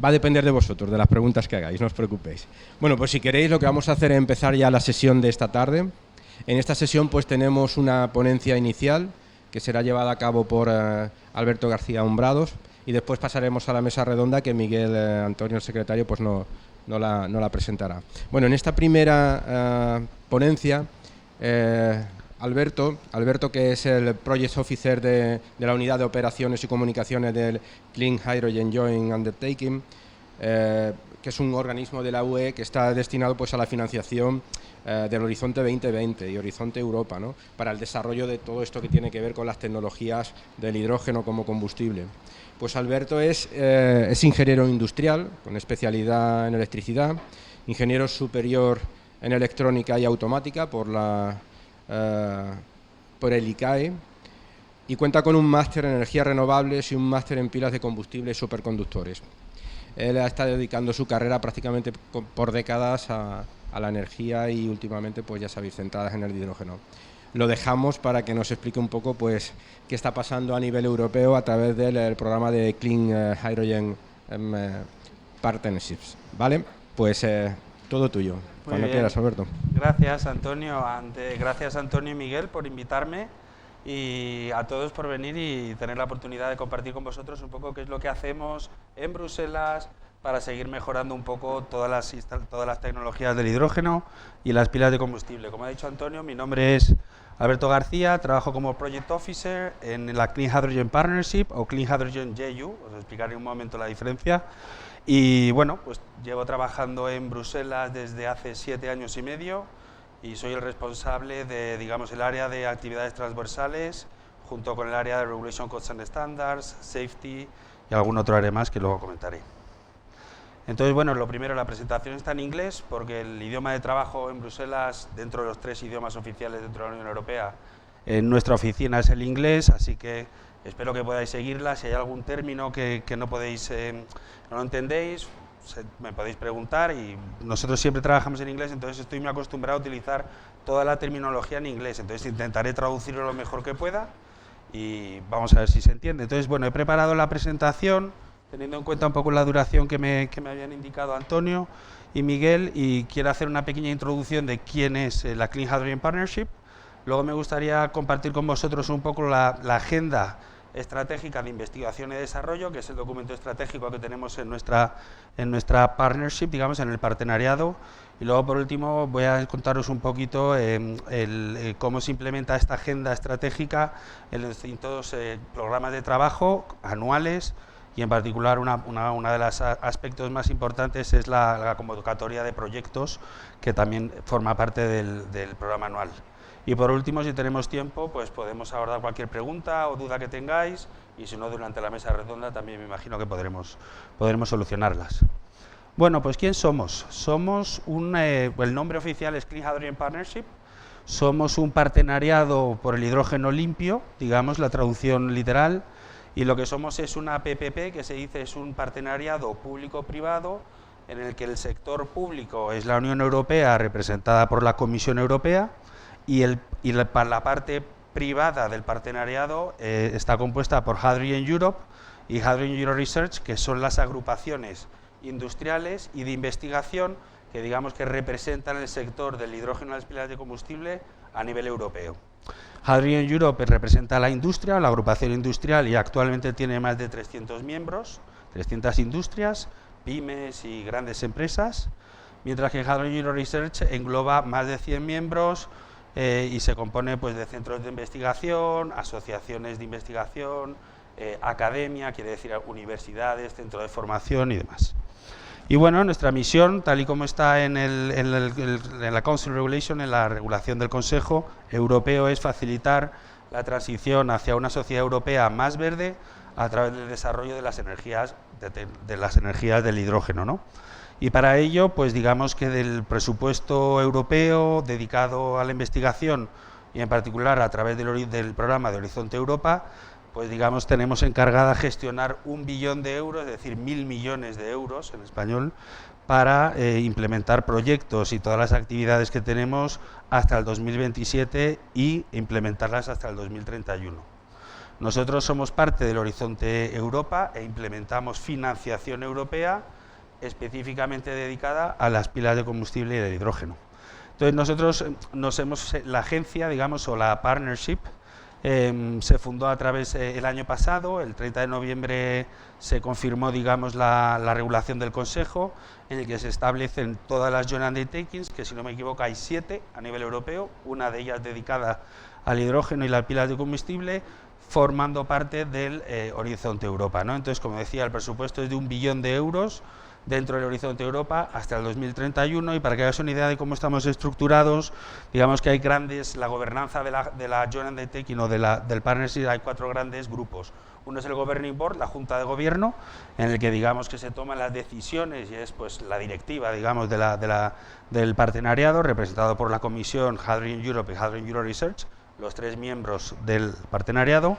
va a depender de vosotros, de las preguntas que hagáis, no os preocupéis. Bueno, pues si queréis, lo que vamos a hacer es empezar ya la sesión de esta tarde. En esta sesión pues tenemos una ponencia inicial que será llevada a cabo por Alberto García Hombrados, y después pasaremos a la mesa redonda que Miguel Antonio, el secretario, pues no la presentará. Bueno, en esta primera ponencia, Alberto, que es el Project Officer de la Unidad de Operaciones y Comunicaciones del Clean Hydrogen Joint Undertaking, que es un organismo de la UE que está destinado pues a la financiación del Horizonte 2020 y Horizonte Europa, ¿no?, para el desarrollo de todo esto que tiene que ver con las tecnologías del hidrógeno como combustible. Pues Alberto es ingeniero industrial con especialidad en electricidad, ingeniero superior en electrónica y automática por el ICAE, y cuenta con un máster en energías renovables y un máster en pilas de combustible y superconductores. Él está dedicando su carrera prácticamente por décadas a la energía y últimamente, pues ya sabéis, centradas en el hidrógeno. Lo dejamos para que nos explique un poco pues qué está pasando a nivel europeo a través del programa de Clean Hydrogen Partnerships. ¿Vale? Pues todo tuyo. Cuando quieras, Alberto. Gracias, Antonio. Gracias, Antonio y Miguel, por invitarme, y a todos por venir y tener la oportunidad de compartir con vosotros un poco qué es lo que hacemos en Bruselas para seguir mejorando un poco todas las tecnologías del hidrógeno y las pilas de combustible. Como ha dicho Antonio, mi nombre es Alberto García, trabajo como Project Officer en la Clean Hydrogen Partnership o Clean Hydrogen JU, os explicaré en un momento la diferencia. Y bueno, pues llevo trabajando en Bruselas desde hace 7 años y medio y soy el responsable de, digamos, el área de actividades transversales junto con el área de Regulation Codes and Standards, Safety y algún otro área más que luego comentaré. Entonces, bueno, lo primero, la presentación está en inglés porque el idioma de trabajo en Bruselas, dentro de los 3 idiomas oficiales dentro de la Unión Europea, en nuestra oficina es el inglés, así que espero que podáis seguirla. Si hay algún término que no podéis, no lo entendéis, me podéis preguntar, y nosotros siempre trabajamos en inglés, entonces estoy muy acostumbrado a utilizar toda la terminología en inglés, entonces intentaré traducirlo lo mejor que pueda y vamos a ver si se entiende. Entonces, bueno, he preparado la presentación teniendo en cuenta un poco la duración que me habían indicado Antonio y Miguel, y quiero hacer una pequeña introducción de quién es la Clean Hydrogen Partnership. Luego me gustaría compartir con vosotros un poco la agenda estratégica de investigación y desarrollo, que es el documento estratégico que tenemos en nuestra partnership, digamos, en el partenariado. Y luego, por último, voy a contaros un poquito cómo se implementa esta agenda estratégica en los distintos programas de trabajo anuales, y en particular una de los aspectos más importantes es la convocatoria de proyectos, que también forma parte del programa anual. Y por último, si tenemos tiempo, pues podemos abordar cualquier pregunta o duda que tengáis, y si no, durante la mesa redonda también me imagino que podremos solucionarlas. Bueno, pues ¿quién somos? Somos el nombre oficial es Clean Hydrogen Partnership. Somos un partenariado por el hidrógeno limpio, digamos la traducción literal, y lo que somos es una PPP, que se dice es un partenariado público-privado, en el que el sector público es la Unión Europea, representada por la Comisión Europea, y la parte privada del partenariado está compuesta por Hydrogen Europe y Hydrogen Euro Research, que son las agrupaciones industriales y de investigación que, digamos, que representan el sector del hidrógeno y las pilas de combustible a nivel europeo. Hydrogen Europe representa a la industria, la agrupación industrial, y actualmente tiene más de 300 miembros, 300 industrias, pymes y grandes empresas, mientras que Hydrogen Euro Research engloba más de 100 miembros y se compone pues de centros de investigación, asociaciones de investigación, academia, quiere decir universidades, centros de formación y demás. Y bueno, nuestra misión, tal y como está en la Council Regulation, en la regulación del Consejo Europeo, es facilitar la transición hacia una sociedad europea más verde a través del desarrollo de las energías del hidrógeno, ¿no? Y para ello, pues digamos que del presupuesto europeo dedicado a la investigación, y en particular a través del programa de Horizonte Europa, pues digamos tenemos encargada gestionar 1 billón de euros, es decir, 1.000 millones de euros en español, para implementar proyectos y todas las actividades que tenemos hasta el 2027 y implementarlas hasta el 2031. Nosotros somos parte del Horizonte Europa e implementamos financiación europea específicamente dedicada a las pilas de combustible y de hidrógeno. Entonces nosotros la agencia, digamos, o la partnership, se fundó a través el año pasado, el 30 de noviembre se confirmó, digamos, la regulación del Consejo, en el que se establecen todas las joint undertakings, que si no me equivoco hay 7 a nivel europeo, una de ellas dedicada al hidrógeno y las pilas de combustible, formando parte del Horizonte Europa, ¿no? Entonces, como decía, el presupuesto es de 1 billón de euros dentro del Horizonte Europa hasta el 2031, y para que hagas una idea de cómo estamos estructurados, digamos que hay la gobernanza de la joint undertaking o del partnership, hay 4 grandes grupos. Uno es el Governing Board, la Junta de Gobierno, en el que digamos que se toman las decisiones y es pues la directiva, digamos, del partenariado, representado por la Comisión, Hydrogen Europe y Hydrogen Euro Research, los 3 miembros del partenariado.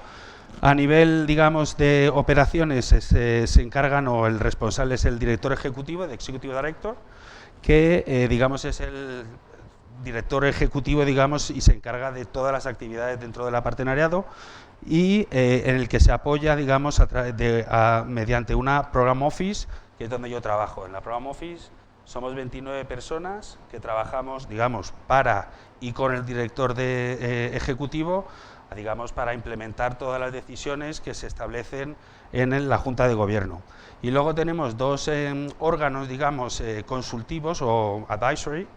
A nivel, digamos, de operaciones se encargan, o el responsable es el director ejecutivo, el Executive Director, que digamos es el director ejecutivo, digamos, y se encarga de todas las actividades dentro del partenariado, y en el que se apoya, digamos, mediante una Program Office, que es donde yo trabajo. En la Program Office somos 29 personas que trabajamos, digamos, para y con el director ejecutivo, digamos, para implementar todas las decisiones que se establecen en la Junta de Gobierno. Y luego tenemos 2 órganos, digamos, consultivos o advisory,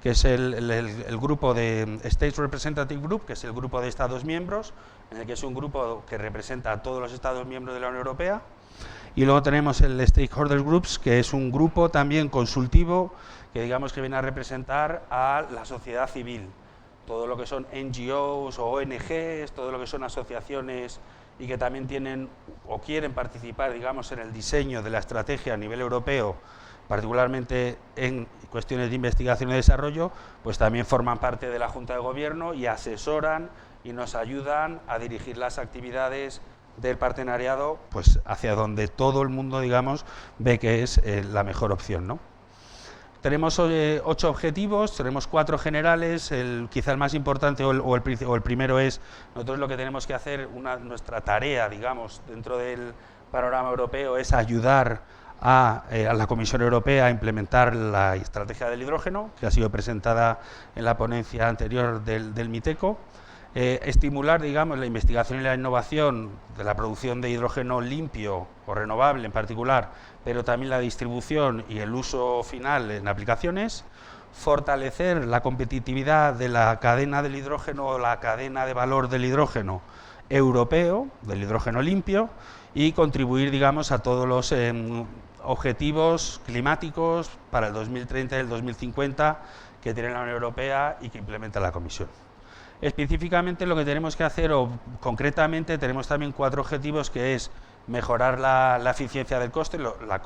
que es el grupo de State Representative Group, que es el grupo de Estados miembros, en el que es un grupo que representa a todos los Estados miembros de la Unión Europea. Y luego tenemos el Stakeholder Groups, que es un grupo también consultivo, que digamos que viene a representar a la sociedad civil, todo lo que son NGOs o ONGs, todo lo que son asociaciones y que también tienen o quieren participar, digamos, en el diseño de la estrategia a nivel europeo, particularmente en cuestiones de investigación y desarrollo, pues también forman parte de la Junta de Gobierno y asesoran y nos ayudan a dirigir las actividades del partenariado pues hacia donde todo el mundo, digamos, ve que es la mejor opción, ¿no? Tenemos 8 objetivos, tenemos 4 generales, quizá el más importante o el primero es, nosotros lo que tenemos que hacer, nuestra tarea, digamos, dentro del panorama europeo es ayudar a la Comisión Europea a implementar la estrategia del hidrógeno, que ha sido presentada en la ponencia anterior del MITECO, estimular, digamos, la investigación y la innovación de la producción de hidrógeno limpio o renovable en particular, pero también la distribución y el uso final en aplicaciones, fortalecer la competitividad de la cadena del hidrógeno o la cadena de valor del hidrógeno europeo, del hidrógeno limpio, y contribuir, digamos, a todos los objetivos climáticos para el 2030 y el 2050 que tiene la Unión Europea y que implementa la Comisión. Específicamente lo que tenemos que hacer, o concretamente tenemos también 4 objetivos, que es mejorar la eficiencia del coste,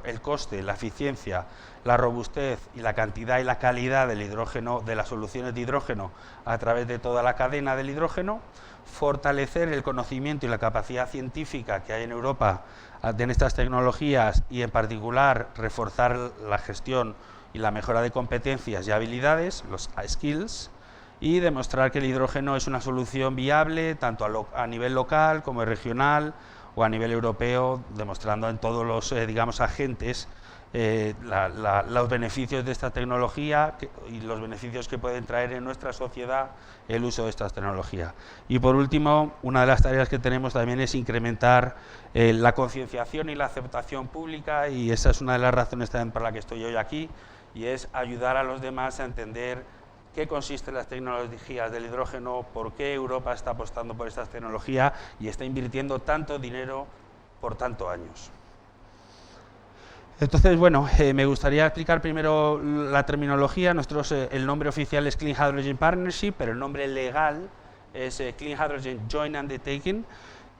el coste, la eficiencia, la robustez y la cantidad y la calidad del hidrógeno, de las soluciones de hidrógeno a través de toda la cadena del hidrógeno, fortalecer el conocimiento y la capacidad científica que hay en Europa en estas tecnologías y en particular reforzar la gestión y la mejora de competencias y habilidades, los skills, y demostrar que el hidrógeno es una solución viable tanto a nivel local como regional o a nivel europeo, demostrando en todos los digamos, agentes los beneficios de esta tecnología y los beneficios que pueden traer en nuestra sociedad el uso de esta tecnología. Y por último, una de las tareas que tenemos también es incrementar la concienciación y la aceptación pública, y esa es una de las razones también por la que estoy hoy aquí, y es ayudar a los demás a entender qué consisten las tecnologías del hidrógeno, por qué Europa está apostando por esta tecnología y está invirtiendo tanto dinero por tantos años. Entonces, bueno, me gustaría explicar primero la terminología. Nosotros, el nombre oficial es Clean Hydrogen Partnership, pero el nombre legal es Clean Hydrogen Joint Undertaking,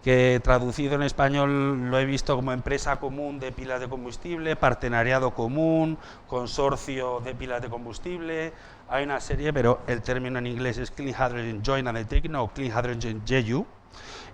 que traducido en español lo he visto como empresa común de pilas de combustible, partenariado común, consorcio de pilas de combustible. Hay una serie, pero el término en inglés es Clean Hydrogen Joint Undertaking o Clean Hydrogen JU.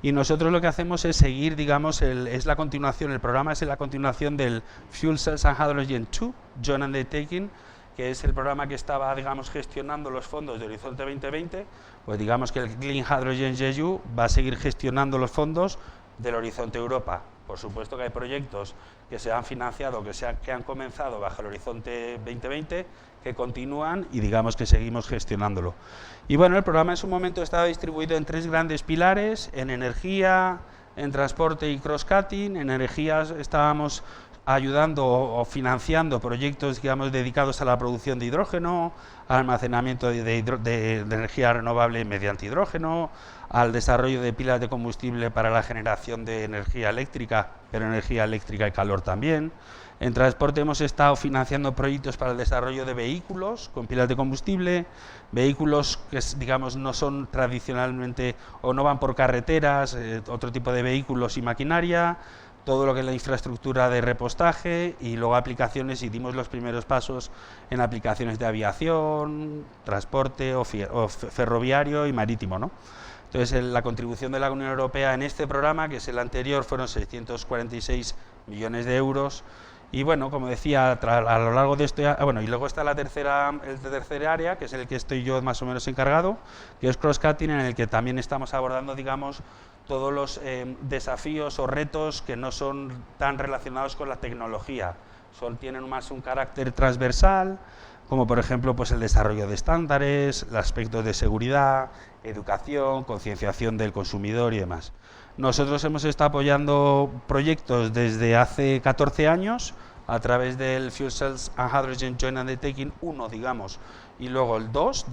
Y nosotros lo que hacemos es seguir, digamos, es la continuación, el programa es la continuación del Fuel Cells and Hydrogen 2 Joint Undertaking, que es el programa que estaba, digamos, gestionando los fondos de Horizonte 2020, pues digamos que el Clean Hydrogen JU va a seguir gestionando los fondos del Horizonte Europa. Por supuesto que hay proyectos que se han financiado, que han comenzado bajo el Horizonte 2020, que continúan y digamos que seguimos gestionándolo. Y bueno, el programa en su momento estaba distribuido en 3 grandes pilares: en energía, en transporte y cross-cutting. En energía estábamos ayudando o financiando proyectos, digamos, dedicados a la producción de hidrógeno, al almacenamiento de energía renovable mediante hidrógeno, al desarrollo de pilas de combustible para la generación de energía eléctrica, pero energía eléctrica y calor también. En transporte hemos estado financiando proyectos para el desarrollo de vehículos con pilas de combustible, vehículos que, digamos, no son tradicionalmente o no van por carreteras, otro tipo de vehículos y maquinaria, todo lo que es la infraestructura de repostaje, y luego aplicaciones, y dimos los primeros pasos en aplicaciones de aviación, transporte o ferroviario y marítimo, ¿no? Entonces, la contribución de la Unión Europea en este programa, que es el anterior, fueron 646 millones de euros. Y bueno, como decía, a lo largo de esto, bueno, y luego está el tercer área, que es el que estoy yo más o menos encargado, que es cross-cutting, en el que también estamos abordando, digamos, todos los desafíos o retos que no son tan relacionados con la tecnología, tienen más un carácter transversal, como por ejemplo pues el desarrollo de estándares, los aspectos de seguridad, educación, concienciación del consumidor y demás. Nosotros hemos estado apoyando proyectos desde hace 14 años a través del Fuel Cells and Hydrogen Joint Undertaking 1, digamos, y luego el 2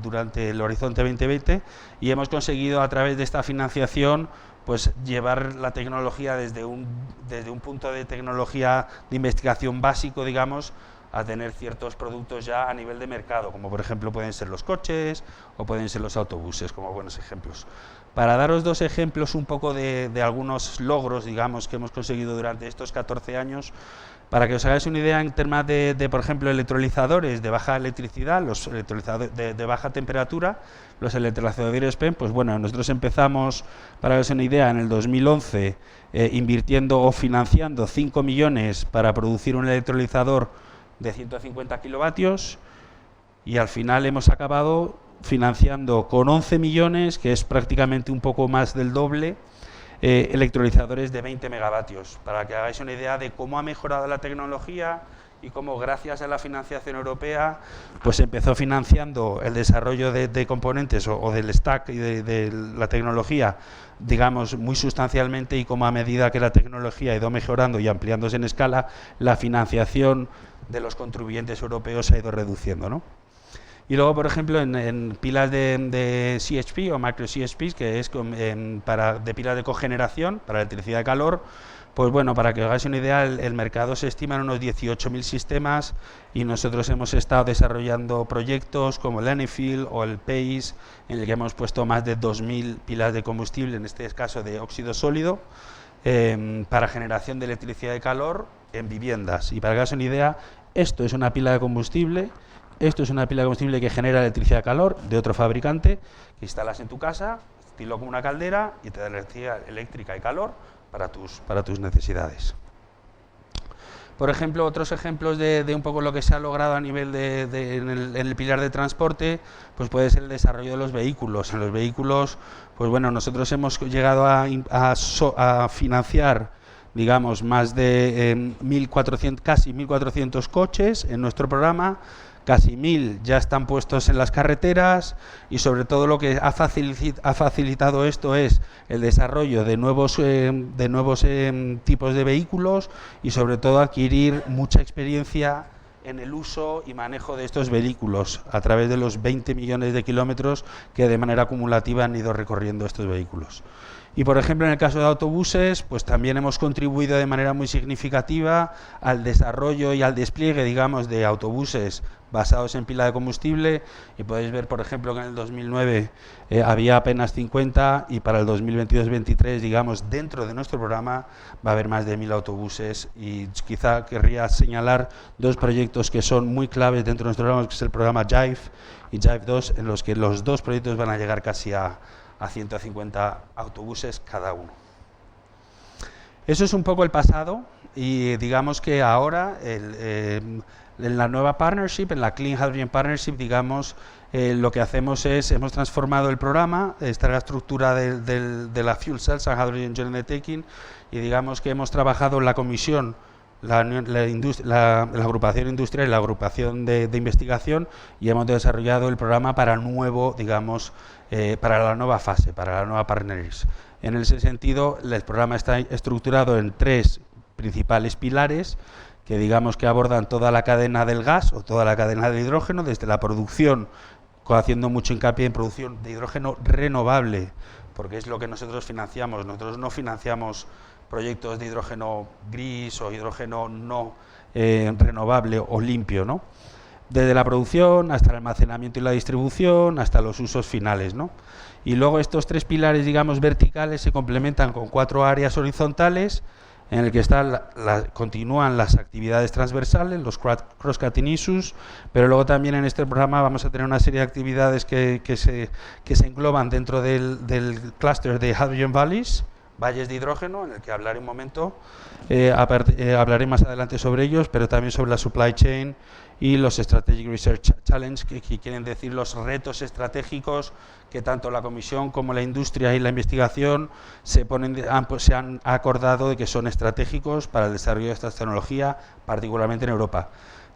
durante el Horizonte 2020, y hemos conseguido a través de esta financiación pues llevar la tecnología desde un punto de tecnología de investigación básico, digamos, a tener ciertos productos ya a nivel de mercado, como por ejemplo pueden ser los coches o pueden ser los autobuses, como buenos ejemplos. Para daros 2 ejemplos un poco de algunos logros, digamos, que hemos conseguido durante estos 14 años, para que os hagáis una idea en temas de por ejemplo, electrolizadores de baja electricidad, los electrolizadores de baja temperatura, los electrolizadores PEM, pues bueno, nosotros empezamos, para que os hagáis una idea, en el 2011, invirtiendo o financiando 5 millones para producir un electrolizador de 150 kilovatios, y al final hemos acabado financiando con 11 millones, que es prácticamente un poco más del doble, electrolizadores de 20 megavatios, para que hagáis una idea de cómo ha mejorado la tecnología y cómo gracias a la financiación europea pues empezó financiando el desarrollo de componentes o del stack y de la tecnología, digamos, muy sustancialmente, y cómo a medida que la tecnología ha ido mejorando y ampliándose en escala, la financiación de los contribuyentes europeos se ha ido reduciendo, ¿no? Y luego, por ejemplo, en pilas de CHP o micro CHPs, que es de pilas de cogeneración para electricidad de calor, pues bueno, para que os hagáis una idea, el mercado se estima en unos 18.000 sistemas, y nosotros hemos estado desarrollando proyectos como el Enfield o el PACE, en el que hemos puesto más de 2.000 pilas de combustible, en este caso de óxido sólido, para generación de electricidad de calor en viviendas. Y para que os hagáis una idea, esto es una pila de combustible. Esto es una pila de combustible que genera electricidad de calor de otro fabricante, que instalas en tu casa, estilo como una caldera, y te da electricidad eléctrica y calor para tus necesidades. Por ejemplo, otros ejemplos de un poco lo que se ha logrado a nivel en el pilar de transporte, pues puede ser el desarrollo de los vehículos. En los vehículos, pues bueno, nosotros hemos llegado a financiar, digamos, más de 1.400, casi 1.400 coches en nuestro programa. Casi 1.000 ya están puestos en las carreteras, y sobre todo lo que ha facilitado esto es el desarrollo de nuevos tipos de vehículos, y sobre todo adquirir mucha experiencia en el uso y manejo de estos vehículos a través de los 20 millones de kilómetros que de manera acumulativa han ido recorriendo estos vehículos. Y por ejemplo, en el caso de autobuses, pues también hemos contribuido de manera muy significativa al desarrollo y al despliegue, digamos, de autobuses basados en pila de combustible, y podéis ver, por ejemplo, que en el 2009 había apenas 50, y para el 2022-23, digamos, dentro de nuestro programa va a haber más de 1.000 autobuses. Y quizá querría señalar 2 proyectos que son muy claves dentro de nuestro programa, que es el programa JIVE y JIVE 2, en los que los 2 proyectos van a llegar casi a 150 autobuses cada uno. Eso es un poco el pasado y digamos que ahora en la nueva partnership, en la Clean Hydrogen Partnership, digamos, lo que hacemos es, hemos transformado el programa, esta es la estructura de la Fuel Cells and Hydrogen Joint Undertaking, y digamos que hemos trabajado en la comisión, la agrupación industrial y la agrupación de investigación, y hemos desarrollado el programa para el nuevo, digamos, para la nueva fase, para la nueva partnership. En ese sentido, el programa está estructurado en 3 principales pilares que digamos que abordan toda la cadena del gas o toda la cadena del hidrógeno, desde la producción, haciendo mucho hincapié en producción de hidrógeno renovable, porque es lo que nosotros financiamos. Nosotros no financiamos proyectos de hidrógeno gris o hidrógeno no renovable o limpio, ¿no? Desde la producción hasta el almacenamiento y la distribución, hasta los usos finales, ¿no? Y luego estos 3 pilares, digamos, verticales se complementan con 4 áreas horizontales en el que continúan las actividades transversales, los cross-cutting issues, pero luego también en este programa vamos a tener una serie de actividades que se engloban dentro del clúster de Hydrogen Valleys, valles de hidrógeno, en el que hablaré un momento, hablaré más adelante sobre ellos, pero también sobre la supply chain y los Strategic Research Challenge, que quieren decir los retos estratégicos que tanto la Comisión como la industria y la investigación se han acordado de que son estratégicos para el desarrollo de esta tecnología, particularmente en Europa.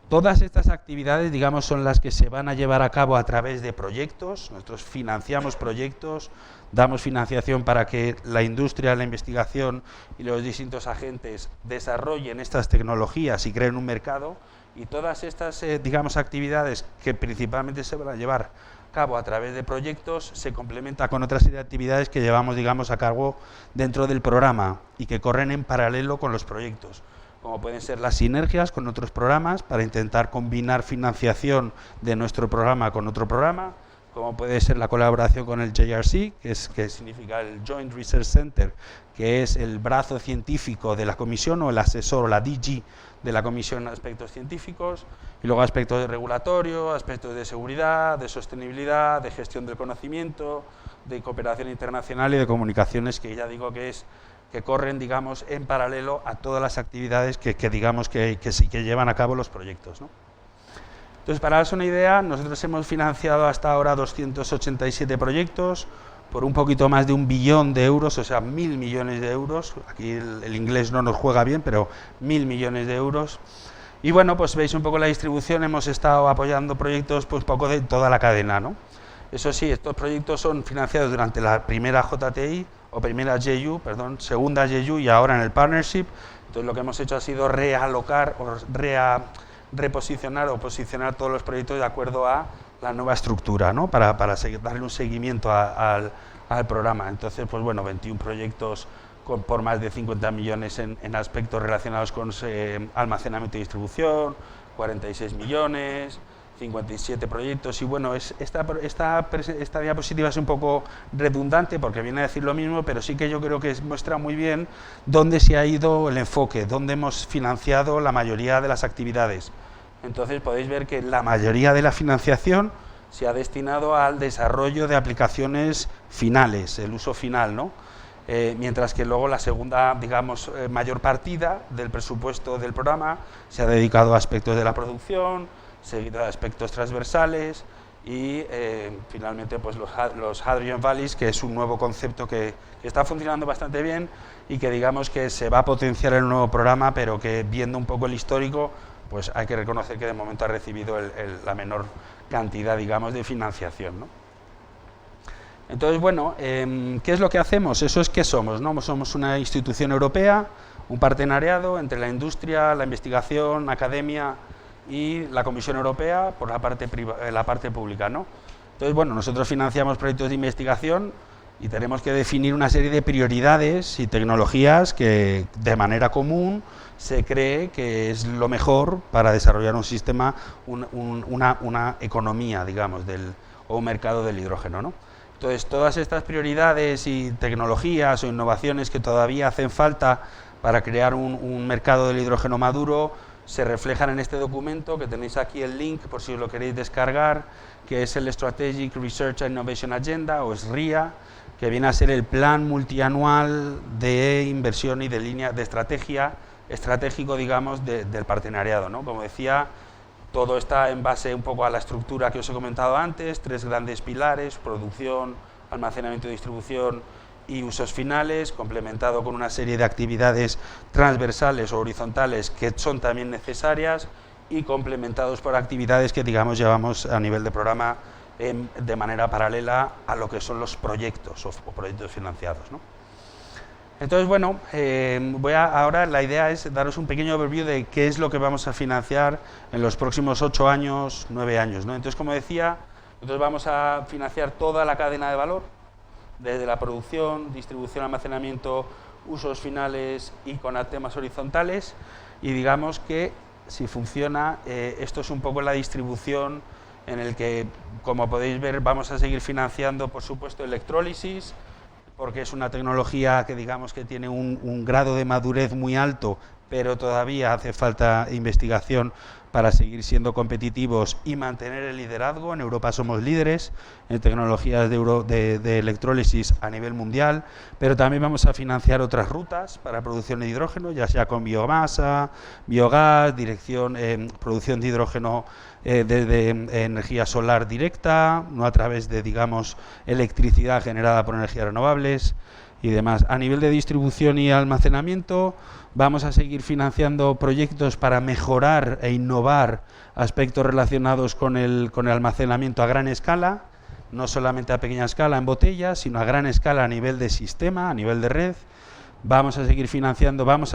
Todas estas actividades, digamos, son las que se van a llevar a cabo a través de proyectos. Nosotros financiamos proyectos, damos financiación para que la industria, la investigación y los distintos agentes desarrollen estas tecnologías y creen un mercado. Y todas estas, digamos, actividades que principalmente se van a llevar a cabo a través de proyectos se complementa con otra serie de actividades que llevamos, digamos, a cabo dentro del programa y que corren en paralelo con los proyectos, como pueden ser las sinergias con otros programas para intentar combinar financiación de nuestro programa con otro programa, como puede ser la colaboración con el JRC, que significa el Joint Research Center, que es el brazo científico de la Comisión o el asesor o la DG de la Comisión en aspectos científicos, y luego aspectos de regulatorio, aspectos de seguridad, de sostenibilidad, de gestión del conocimiento, de cooperación internacional y de comunicaciones, que ya digo que corren, digamos, en paralelo a todas las actividades que digamos que llevan a cabo los proyectos, ¿no? Entonces, para daros una idea, nosotros hemos financiado hasta ahora 287 proyectos por un poquito más de 1 billón de euros, o sea, 1.000 millones de euros. Aquí el inglés no nos juega bien, pero 1.000 millones de euros. Y bueno, pues veis un poco la distribución, hemos estado apoyando proyectos pues poco de toda la cadena, ¿no? Eso sí, estos proyectos son financiados durante la primera JTI, o primera JU, perdón, segunda JU y ahora en el partnership. Entonces lo que hemos hecho ha sido realocar o reposicionar o posicionar todos los proyectos de acuerdo a la nueva estructura, ¿no? Para darle un seguimiento al programa. Entonces, pues bueno, 21 proyectos por más de 50 millones en aspectos relacionados con almacenamiento y distribución, 46 millones, 57 proyectos, y bueno, esta diapositiva es un poco redundante porque viene a decir lo mismo, pero sí que yo creo que muestra muy bien dónde se ha ido el enfoque, dónde hemos financiado la mayoría de las actividades. Entonces podéis ver que la mayoría de la financiación se ha destinado al desarrollo de aplicaciones finales, el uso final, ¿no? Mientras que luego la segunda, digamos, mayor partida del presupuesto del programa se ha dedicado a aspectos de la producción, seguido de aspectos transversales y finalmente pues los Hydrogen Valleys, que es un nuevo concepto que está funcionando bastante bien y que digamos que se va a potenciar en el nuevo programa, pero que viendo un poco el histórico, pues hay que reconocer que de momento ha recibido la menor cantidad, digamos, de financiación, ¿no? Entonces, bueno, ¿qué es lo que hacemos? Eso es qué somos, ¿no? Somos una institución europea, un partenariado entre la industria, la investigación, academia y la Comisión Europea por la parte pública, ¿no? Entonces, bueno, nosotros financiamos proyectos de investigación y tenemos que definir una serie de prioridades y tecnologías que de manera común se cree que es lo mejor para desarrollar un sistema, una economía, digamos, o un mercado del hidrógeno, ¿no? Entonces, todas estas prioridades y tecnologías o innovaciones que todavía hacen falta para crear un mercado del hidrógeno maduro se reflejan en este documento, que tenéis aquí el link por si os lo queréis descargar, que es el Strategic Research and Innovation Agenda, o SRIA, que viene a ser el plan multianual de inversión y de línea de estratégico, digamos, del partenariado, ¿no? Como decía, todo está en base un poco a la estructura que os he comentado antes, 3 grandes pilares: producción, almacenamiento y distribución y usos finales, complementado con una serie de actividades transversales o horizontales que son también necesarias, y complementados por actividades que, digamos, llevamos a nivel de programa de manera paralela a lo que son los proyectos o proyectos financiados, ¿no? Entonces, bueno, ahora la idea es daros un pequeño overview de qué es lo que vamos a financiar en los próximos 8 años, 9 años, ¿no? Entonces, como decía, nosotros vamos a financiar toda la cadena de valor, desde la producción, distribución, almacenamiento, usos finales y con temas horizontales, y digamos que si funciona, esto es un poco la distribución en el que, como podéis ver, vamos a seguir financiando, por supuesto, electrólisis, porque es una tecnología que, digamos, que tiene un grado de madurez muy alto, pero todavía hace falta investigación para seguir siendo competitivos y mantener el liderazgo. En Europa somos líderes en tecnologías de electrólisis a nivel mundial, pero también vamos a financiar otras rutas para producción de hidrógeno, ya sea con biomasa, biogás, producción de hidrógeno de energía solar directa, no a través de, digamos, electricidad generada por energías renovables y demás. A nivel de distribución y almacenamiento, vamos a seguir financiando proyectos para mejorar e innovar aspectos relacionados con el almacenamiento a gran escala, no solamente a pequeña escala en botellas, sino a gran escala a nivel de sistema, a nivel de red. Vamos a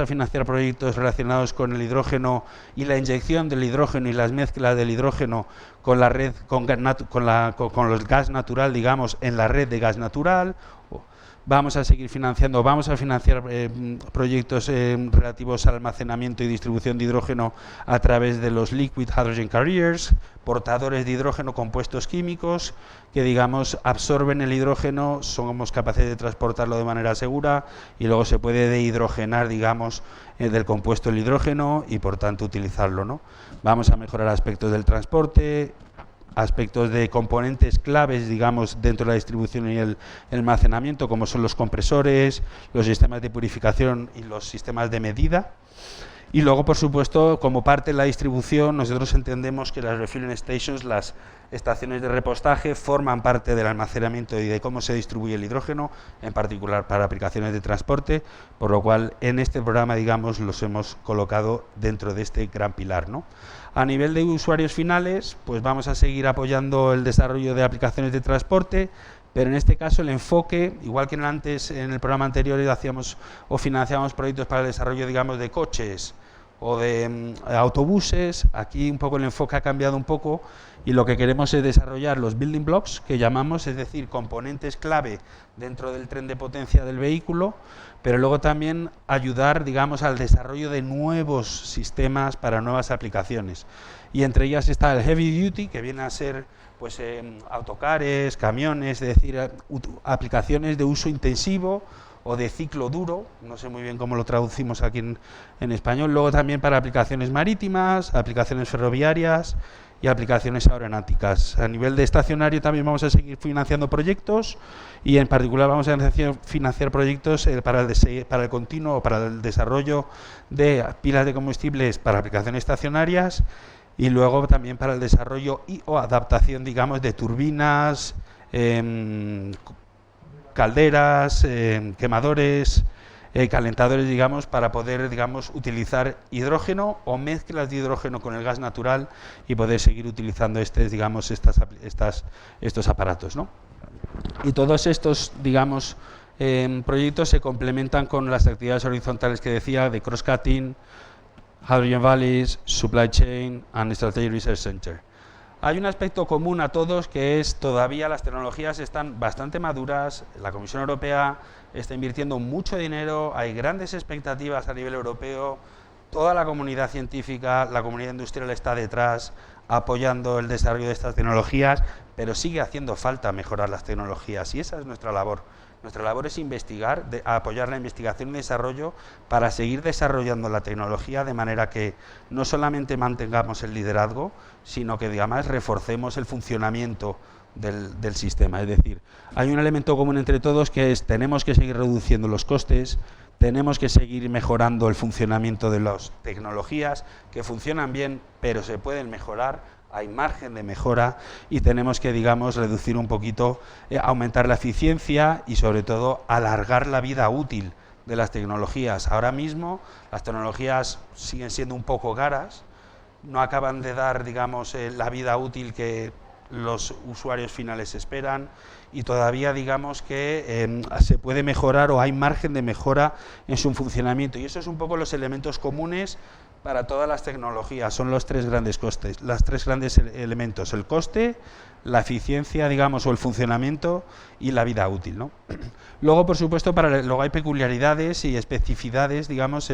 financiar proyectos relacionados con el hidrógeno y la inyección del hidrógeno y las mezclas del hidrógeno con la red, con el gas natural, digamos, en la red de gas natural. Vamos a financiar proyectos relativos al almacenamiento y distribución de hidrógeno a través de los Liquid Hydrogen Carriers, portadores de hidrógeno, compuestos químicos que, digamos, absorben el hidrógeno, somos capaces de transportarlo de manera segura y luego se puede dehidrogenar, digamos, del compuesto el hidrógeno y, por tanto, utilizarlo, ¿no? Vamos a mejorar aspectos del transporte, aspectos de componentes claves, digamos, dentro de la distribución y el almacenamiento, como son los compresores, los sistemas de purificación y los sistemas de medida. Y luego, por supuesto, como parte de la distribución, nosotros entendemos que las refueling stations, las estaciones de repostaje, forman parte del almacenamiento y de cómo se distribuye el hidrógeno, en particular para aplicaciones de transporte, por lo cual en este programa, digamos, los hemos colocado dentro de este gran pilar, ¿no? A nivel de usuarios finales, pues vamos a seguir apoyando el desarrollo de aplicaciones de transporte, pero en este caso el enfoque, igual que antes en el programa anterior hacíamos o financiábamos proyectos para el desarrollo, digamos, de coches o de autobuses, aquí un poco el enfoque ha cambiado un poco y lo que queremos es desarrollar los building blocks que llamamos, es decir, componentes clave dentro del tren de potencia del vehículo, pero luego también ayudar, digamos, al desarrollo de nuevos sistemas para nuevas aplicaciones. Y entre ellas está el heavy duty, que viene a ser, pues, autocares, camiones, es decir, aplicaciones de uso intensivo o de ciclo duro, no sé muy bien cómo lo traducimos aquí en español. Luego también para aplicaciones marítimas, aplicaciones ferroviarias y aplicaciones aeronáuticas. A nivel de estacionario también vamos a seguir financiando proyectos y en particular vamos a financiar proyectos para el continuo o para el desarrollo de pilas de combustibles para aplicaciones estacionarias y luego también para el desarrollo o adaptación, digamos, de turbinas, calderas, quemadores, calentadores, digamos, para poder, digamos, utilizar hidrógeno o mezclas de hidrógeno con el gas natural y poder seguir utilizando digamos, estos aparatos, ¿no? Y todos estos, digamos, proyectos se complementan con las actividades horizontales que decía de cross-cutting, Hydrogen Valleys, Supply Chain and Strategic Research Center. Hay un aspecto común a todos que es todavía las tecnologías están bastante maduras, la Comisión Europea está invirtiendo mucho dinero, hay grandes expectativas a nivel europeo, toda la comunidad científica, la comunidad industrial está detrás apoyando el desarrollo de estas tecnologías, pero sigue haciendo falta mejorar las tecnologías y esa es nuestra labor. Nuestra labor es investigar, apoyar la investigación y desarrollo para seguir desarrollando la tecnología de manera que no solamente mantengamos el liderazgo, sino que además reforcemos el funcionamiento del sistema. Es decir, hay un elemento común entre todos que es tenemos que seguir reduciendo los costes, tenemos que seguir mejorando el funcionamiento de las tecnologías que funcionan bien, pero se pueden mejorar, hay margen de mejora y tenemos que, digamos, reducir un poquito, aumentar la eficiencia y sobre todo alargar la vida útil de las tecnologías. Ahora mismo las tecnologías siguen siendo un poco caras, no acaban de dar, digamos, la vida útil que los usuarios finales esperan y todavía, digamos, que se puede mejorar o hay margen de mejora en su funcionamiento. Y eso es un poco los elementos comunes para todas las tecnologías, son los tres grandes costes, los tres grandes elementos, el coste, la eficiencia, digamos, o el funcionamiento y la vida útil, ¿no? Luego, por supuesto, luego hay peculiaridades y especificidades, digamos,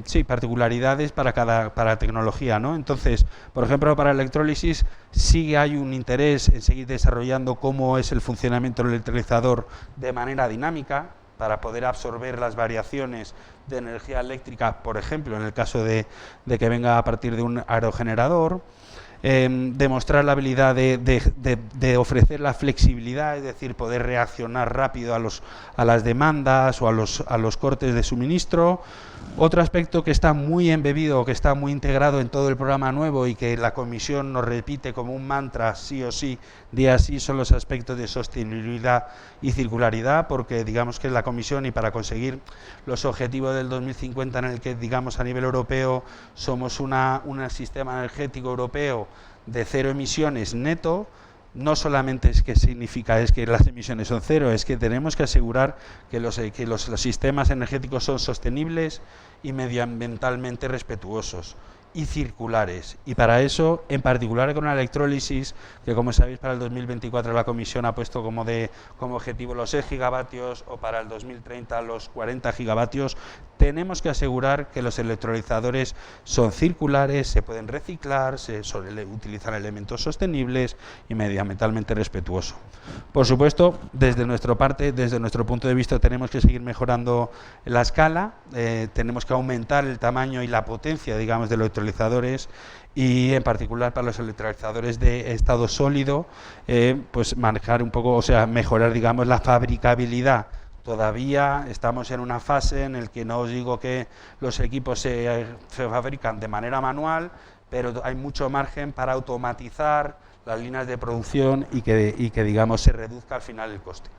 sí, particularidades para cada tecnología, ¿no? Entonces, por ejemplo, para electrólisis sí hay un interés en seguir desarrollando cómo es el funcionamiento del electrolizador de manera dinámica, para poder absorber las variaciones de energía eléctrica, por ejemplo, en el caso de que venga a partir de un aerogenerador. Demostrar la habilidad de ofrecer la flexibilidad, es decir, poder reaccionar rápido a las demandas o a los cortes de suministro. Otro aspecto que está muy embebido, que está muy integrado en todo el programa nuevo y que la Comisión nos repite como un mantra sí o sí, día a sí, son los aspectos de sostenibilidad y circularidad, porque digamos que la Comisión, y para conseguir los objetivos del 2050 en el que, digamos, a nivel europeo somos un sistema energético europeo de cero emisiones neto, no solamente es que significa que las emisiones son cero, es que tenemos que asegurar que los sistemas energéticos son sostenibles y medioambientalmente respetuosos y circulares. Y para eso, en particular con la electrólisis, que como sabéis para el 2024 la Comisión ha puesto como objetivo los 6 gigavatios o para el 2030 los 40 gigavatios, tenemos que asegurar que los electrolizadores son circulares, se pueden reciclar, se utilizan elementos sostenibles y medioambientalmente respetuosos. Por supuesto, desde nuestra parte, desde nuestro punto de vista, tenemos que seguir mejorando la escala, tenemos que aumentar el tamaño y la potencia, digamos, de los electrolizadores y en particular para los electrolizadores de estado sólido, pues manejar un poco, o sea, mejorar, digamos, la fabricabilidad. Todavía estamos en una fase en la que no os digo que los equipos se fabrican de manera manual, pero hay mucho margen para automatizar las líneas de producción y que digamos, se reduzca al final el coste.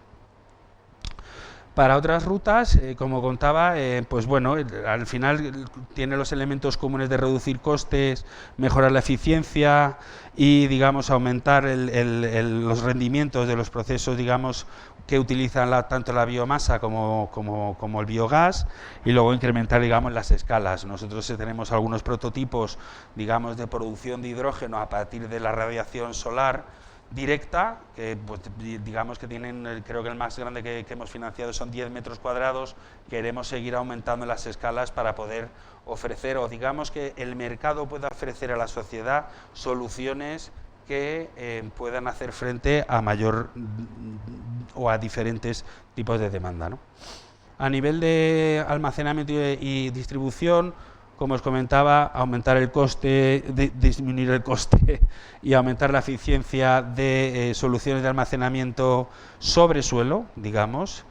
Para otras rutas, como contaba, pues bueno, al final tiene los elementos comunes de reducir costes, mejorar la eficiencia y, digamos, aumentar los rendimientos de los procesos, digamos, que utilizan tanto la biomasa como el biogás, y luego incrementar, digamos, las escalas. Nosotros tenemos algunos prototipos, digamos, de producción de hidrógeno a partir de la radiación solar directa, que pues, digamos que tienen, creo que el más grande que hemos financiado son 10 metros cuadrados. Queremos seguir aumentando las escalas para poder ofrecer, o digamos que el mercado pueda ofrecer a la sociedad soluciones que puedan hacer frente a mayor o a diferentes tipos de demanda, ¿no? A nivel de almacenamiento y distribución, como os comentaba, aumentar el coste, disminuir el coste y aumentar la eficiencia de soluciones de almacenamiento sobre suelo, digamos,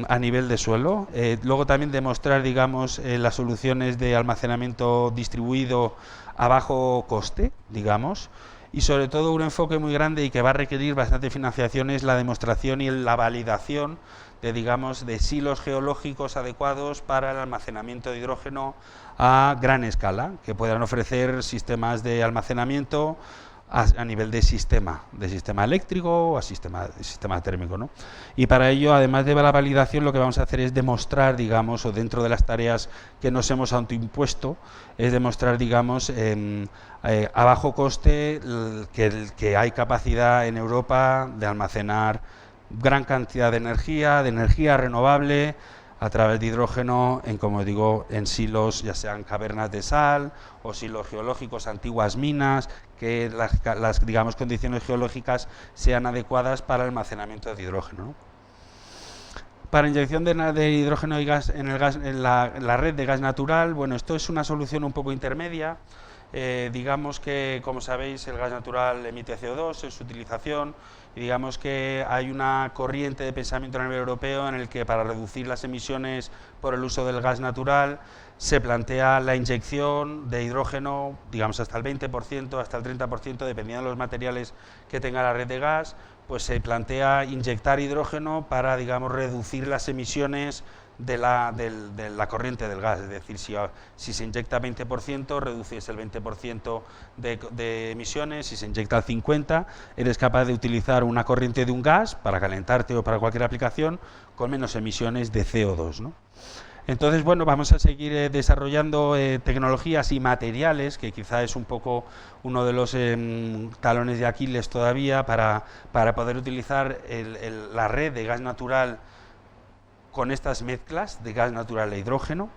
a nivel de suelo. Luego también demostrar, digamos, las soluciones de almacenamiento distribuido a bajo coste, digamos. Y sobre todo un enfoque muy grande y que va a requerir bastante financiación es la demostración y la validación de, digamos, de silos geológicos adecuados para el almacenamiento de hidrógeno a gran escala, que puedan ofrecer sistemas de almacenamiento a nivel de sistema eléctrico o a sistema térmico, ¿no? Y para ello, además de la validación, lo que vamos a hacer es demostrar, digamos, o dentro de las tareas que nos hemos autoimpuesto, es demostrar, digamos, a bajo coste que hay capacidad en Europa de almacenar gran cantidad de energía renovable a través de hidrógeno como digo, en silos, ya sean cavernas de sal o silos geológicos, antiguas minas, que las digamos, condiciones geológicas sean adecuadas para el almacenamiento de hidrógeno, ¿no? Para inyección de hidrógeno y gas en la red de gas natural, bueno, esto es una solución un poco intermedia. Digamos que, como sabéis, el gas natural emite CO2 en su utilización y digamos que hay una corriente de pensamiento a nivel europeo en el que para reducir las emisiones por el uso del gas natural se plantea la inyección de hidrógeno, digamos hasta el 20%, hasta el 30%, dependiendo de los materiales que tenga la red de gas, pues se plantea inyectar hidrógeno para, digamos, reducir las emisiones de la corriente del gas, es decir, si se inyecta 20%, reduces el 20% de emisiones, si se inyecta el 50%, eres capaz de utilizar una corriente de un gas para calentarte o para cualquier aplicación con menos emisiones de CO2, ¿no? Entonces, bueno, vamos a seguir desarrollando tecnologías y materiales, que quizá es un poco uno de los talones de Aquiles todavía, para poder utilizar la red de gas natural con estas mezclas de gas natural e hidrógeno.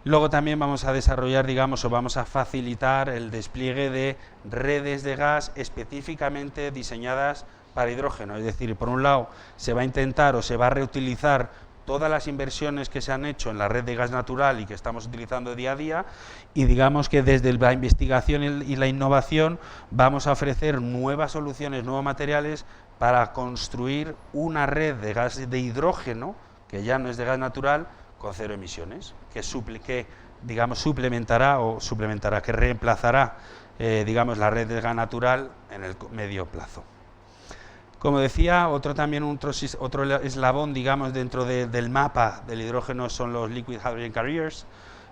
Luego también vamos a desarrollar, digamos, o vamos a facilitar el despliegue de redes de gas específicamente diseñadas para hidrógeno. Es decir, por un lado, se va a intentar o se va a reutilizar todas las inversiones que se han hecho en la red de gas natural y que estamos utilizando día a día, y digamos que desde la investigación y la innovación vamos a ofrecer nuevas soluciones, nuevos materiales para construir una red de gas de hidrógeno, que ya no es de gas natural, con cero emisiones, que digamos suplementará, que reemplazará digamos la red de gas natural en el medio plazo. Como decía, otro eslabón, digamos, dentro del mapa del hidrógeno son los Liquid Hydrogen Carriers,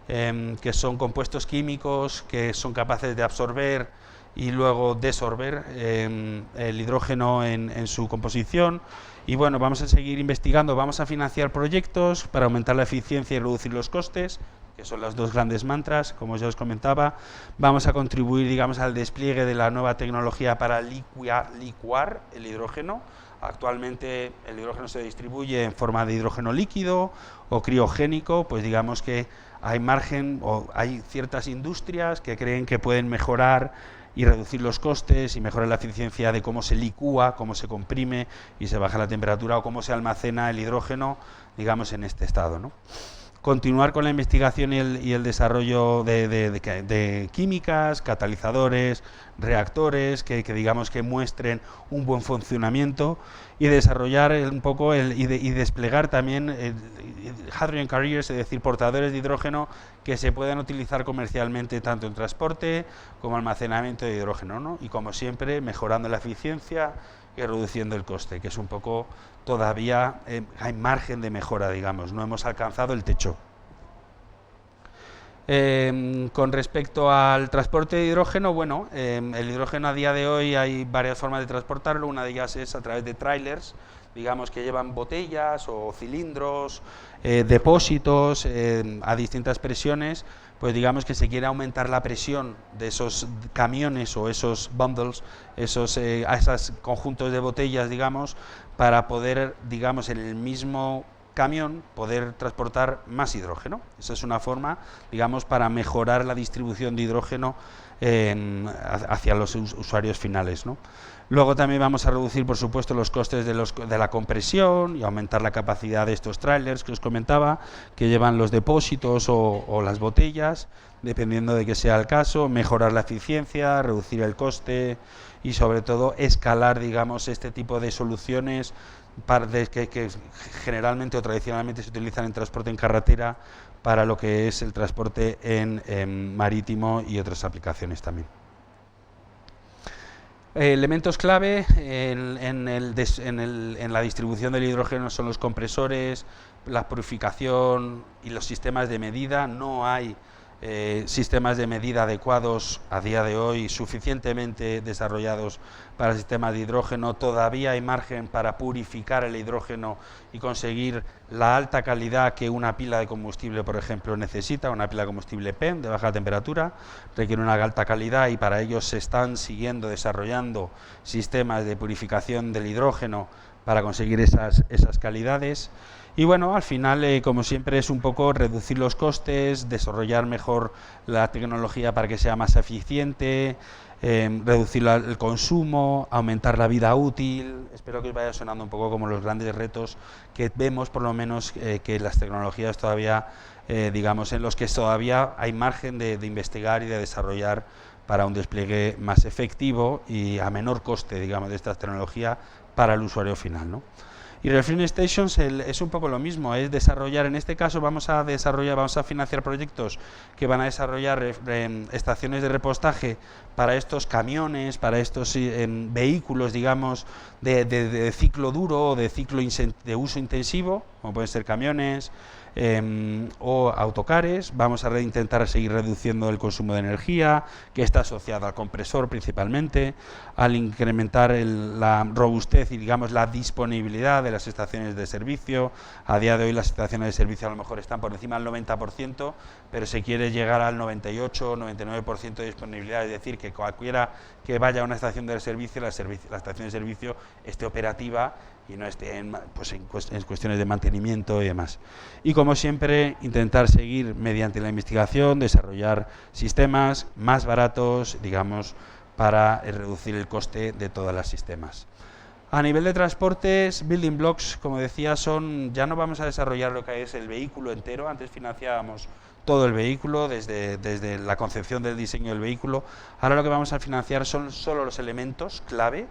que son compuestos químicos que son capaces de absorber y luego desorber el hidrógeno en su composición. Y bueno, vamos a seguir investigando, vamos a financiar proyectos para aumentar la eficiencia y reducir los costes, que son los dos grandes mantras, como ya os comentaba. Vamos a contribuir, digamos, al despliegue de la nueva tecnología para licuar el hidrógeno. Actualmente el hidrógeno se distribuye en forma de hidrógeno líquido o criogénico, pues digamos que hay margen o hay ciertas industrias que creen que pueden mejorar y reducir los costes y mejorar la eficiencia de cómo se licúa, cómo se comprime y se baja la temperatura o cómo se almacena el hidrógeno, digamos, en este estado, ¿no? Continuar con la investigación y el desarrollo de químicas, catalizadores, reactores que digamos que muestren un buen funcionamiento, y desarrollar un poco y desplegar también hydrogen carriers, es decir, portadores de hidrógeno que se puedan utilizar comercialmente tanto en transporte como almacenamiento de hidrógeno, ¿no? Y como siempre, mejorando la eficiencia y reduciendo el coste, que es un poco todavía hay margen de mejora, digamos, no hemos alcanzado el techo. Con respecto al transporte de hidrógeno, bueno, el hidrógeno a día de hoy hay varias formas de transportarlo. Una de ellas es a través de trailers, digamos, que llevan botellas o cilindros, depósitos a distintas presiones. Pues digamos que se quiere aumentar la presión de esos camiones o esos bundles, esos conjuntos de botellas, digamos, para poder, digamos, en el mismo camión poder transportar más hidrógeno. Esa es una forma, digamos, para mejorar la distribución de hidrógeno hacia los usuarios finales, ¿no? Luego también vamos a reducir, por supuesto, los costes de la compresión y aumentar la capacidad de estos trailers que os comentaba, que llevan los depósitos o las botellas, dependiendo de que sea el caso, mejorar la eficiencia, reducir el coste y, sobre todo, escalar, digamos, este tipo de soluciones que generalmente o tradicionalmente se utilizan en transporte en carretera para lo que es el transporte en marítimo y otras aplicaciones también. Elementos clave en la distribución del hidrógeno son los compresores, la purificación y los sistemas de medida. No hay sistemas de medida adecuados a día de hoy suficientemente desarrollados para sistemas de hidrógeno. Todavía hay margen para purificar el hidrógeno y conseguir la alta calidad que una pila de combustible, por ejemplo, necesita. Una pila de combustible PEM de baja temperatura requiere una alta calidad, y para ello se están desarrollando sistemas de purificación del hidrógeno para conseguir esas calidades. Y bueno, al final, como siempre, es un poco reducir los costes, desarrollar mejor la tecnología para que sea más eficiente, reducir el consumo, aumentar la vida útil. Espero que os vaya sonando un poco como los grandes retos que vemos, por lo menos, que las tecnologías todavía, digamos, en los que todavía hay margen de investigar y de desarrollar para un despliegue más efectivo y a menor coste, digamos, de esta tecnología para el usuario final, ¿no? Y Refueling Stations es un poco lo mismo, es desarrollar, en este caso vamos a financiar proyectos que van a desarrollar estaciones de repostaje para estos camiones, para estos vehículos, digamos, de ciclo duro o de ciclo de uso intensivo, como pueden ser camiones o autocares. Vamos a intentar seguir reduciendo el consumo de energía, que está asociado al compresor principalmente, al incrementar la robustez y, digamos, la disponibilidad de las estaciones de servicio. A día de hoy las estaciones de servicio a lo mejor están por encima del 90%, pero se quiere llegar al 98 o 99% de disponibilidad, es decir, que cualquiera que vaya a una estación de servicio, la estación de servicio esté operativa y no esté en cuestiones de mantenimiento y demás. Y como siempre, intentar seguir mediante la investigación, desarrollar sistemas más baratos, digamos, para reducir el coste de todos los sistemas. A nivel de transportes, building blocks, como decía, ya no vamos a desarrollar lo que es el vehículo entero. Antes financiábamos todo el vehículo, desde la concepción del diseño del vehículo. Ahora lo que vamos a financiar son solo los elementos clave